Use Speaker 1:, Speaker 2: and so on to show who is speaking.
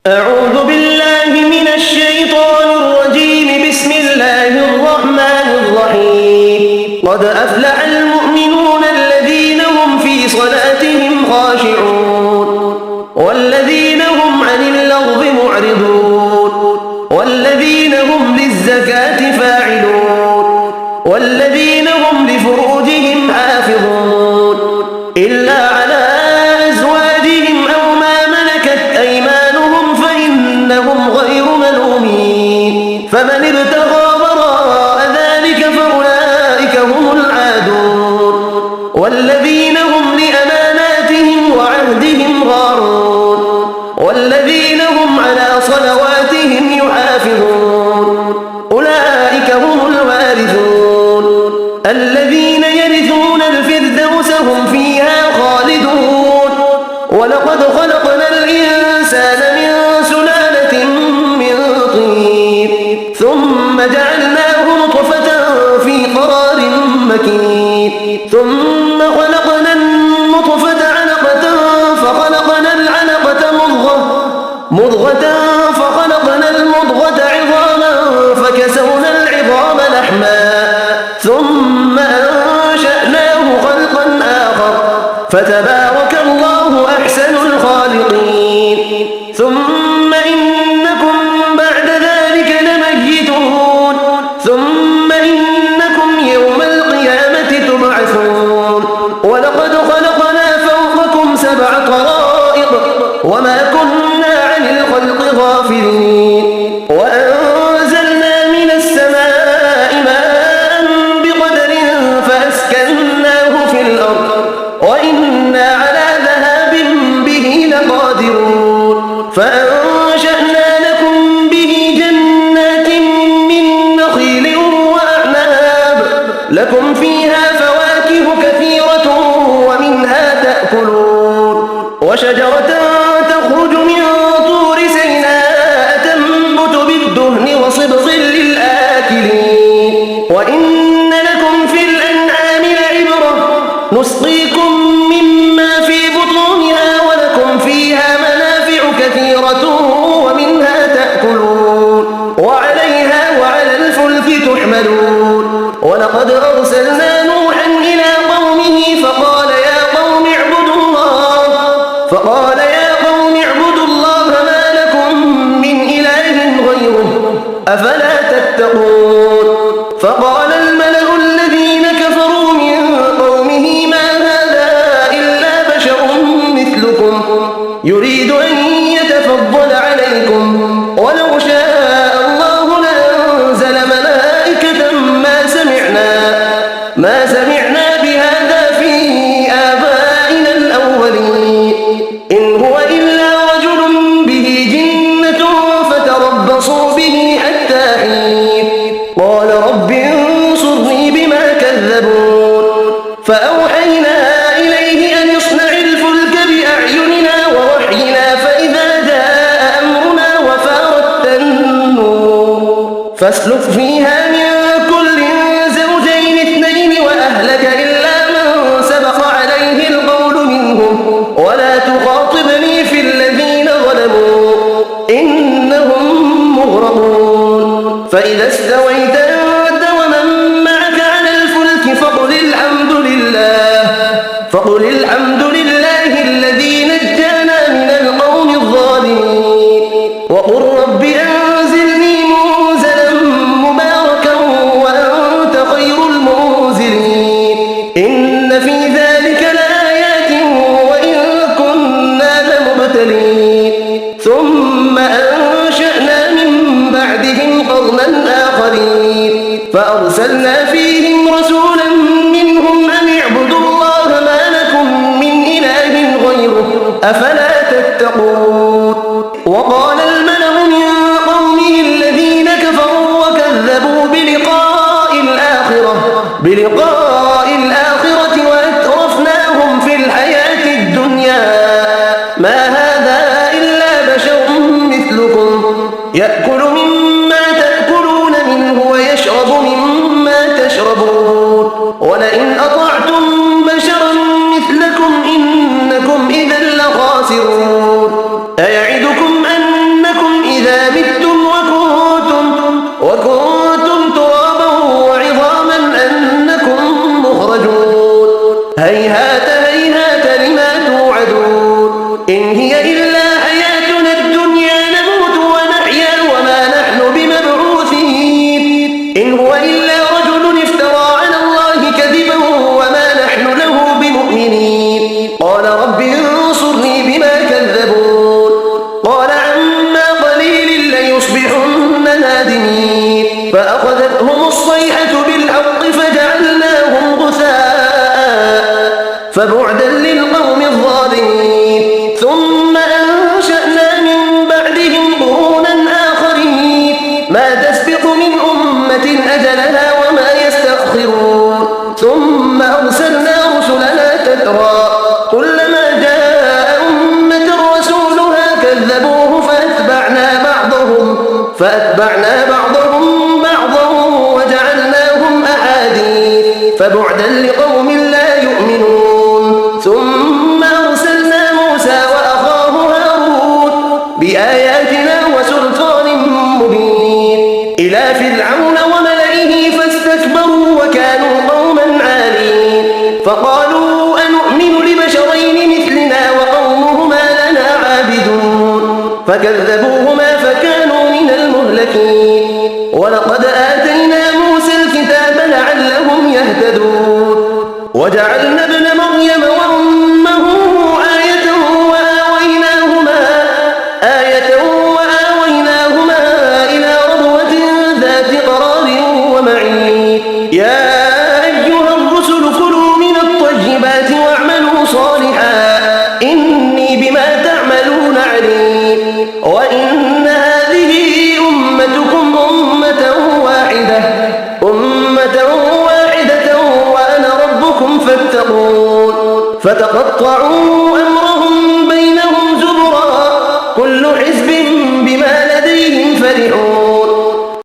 Speaker 1: أعوذ بالله من الشيطان الرجيم. بسم الله الرحمن الرحيم. قد أفلح المؤمنون الذين هم في صلاتهم خاشعون والذين هم عن اللغو معرضون والذين هم للزكاة فاعلون والذين هم لفروجهم حافظون إلا على أزواجهم أو ما ملكت أيمانهم فإنهم غير ملومين. فمن ابتغى وراء ذلك فأولئك هم العادون والذين هم لأماناتهم وعهدهم راعون والذين هم على صلواتهم يحافظون أولئك هم الوارثون الذين يرثون الفردوس هم فيها خالدون. ولقد خلقنا الإنسان من سلالة من طين ثم جعلناه نطفة في قرار مكين ثم خلقنا النطفة علقة فخلقنا العلقة مضغة فخلقنا المضغة عظاما فكسونا العظام لحما ثم أنشأناه خلقا آخر فتبارك الله أحسن الخالقين. ثم إنكم بعد ذلك لميتون ثم إنكم يوم القيامة تبعثون. ولقد خلقنا فوقكم 7 طرائق وما كنا عن الخلق غافلين وأنزلنا من السماء ماء بقدر فأسكناه في الأرض وإنا على ذهاب به لقادرون. فأنشأنا لكم به جنات من نخيل وأعناب لكم فيها فواكه كثيرة ومنها تأكلون وشجرة تخرج من طور سيناء تنبت بالدهن وصبغ للآكلين. وإن لكم في الأنعام لعبرة نسقيكم مما في بطونها ولكم فيها منافع كثيرة ومنها تأكلون وعليها وعلى الفلك تحملون. ولقد أرسلنا نوحا إلى قومه فقال يا قوم اعبدوا الله ما لكم من إله غيره أفلا تتقون. فقال الملأ الذين كفروا من قومه ما هذا إلا بشر مثلكم يريد أن يتفضل عليكم ولو شاء الله لأنزل ملائكة ما سمعنا بهذا في آبائنا الأولين إن هو إلا رجل به جنة فتربصوا به حتى حين. قال رب انصرني بما كذبون. فأوحينا إليه أن يصنع الفلك بأعيننا ووحينا فإذا جاء أمرنا وفارت النور فاسلك فيها من كل زوجين 2 وأهلك إلا من سبق عليه القول منهم ولا تخاطبني في الذين ظلموا إنهم مغرقون. فإذا استويت أنت ومن معك على الفلك فقل الحمد لله الذي نجانا من القوم الظالمين وقل رب أنزلني منزلا مباركا وأنت خير المنزلين. إن في ذلك لآيات وإن كنا لمبتلين. ثم أنشأنا من بعدهم قرنا آخرين فأرسلنا فيهم رسولا منهم أن اعبدوا الله ما لكم من إله غيره أفلا تتقون. وقال الملأ من قومه الذين كفروا وكذبوا بلقاء الآخرة وأترفناهم في الحياة الدنيا ما هذا إلا بشر مثلكم يأكل مما تأكلون منه ويشرب مما تشربون ولئن أطعتم بشرا مثلكم إنكم إذا لخاسرون. أيعدكم أن فبعدا للقوم الظالمين ثم أنشأنا من بعدهم قرونا آخرين ما تسبق من أمة أجلها وما يستأخرون ثم أرسلنا رسلنا تترى كلما جاء أمة رسولها كذبوه فأتبعنا بعضهم بعضا وجعلناهم أحاديث فبعدا لقوم لا يؤمنون ثم أرسلنا موسى وأخاه هارون بآياتنا وسلطان مبين إلى فرعون وملئه فاستكبروا وكانوا قوما عالين فقالوا أنؤمن لبشرين مثلنا وقومهما لنا عابدون فكذبوهما فكانوا من المهلكين ولقد آتينا موسى الكتاب لعلهم يهتدون وجعلنا ابن مريم وأمه آية وآويناهما إلى ربوة ذات قرار ومعين يا أيها الرسل كلوا من الطيبات واعملوا صالحا إني بما تعملون عليم وإن هذه أمتكم أمة واحدة وأنا ربكم فاتقون فتقطعوا أمرهم بينهم زبرا كل حزب بما لديهم فرحون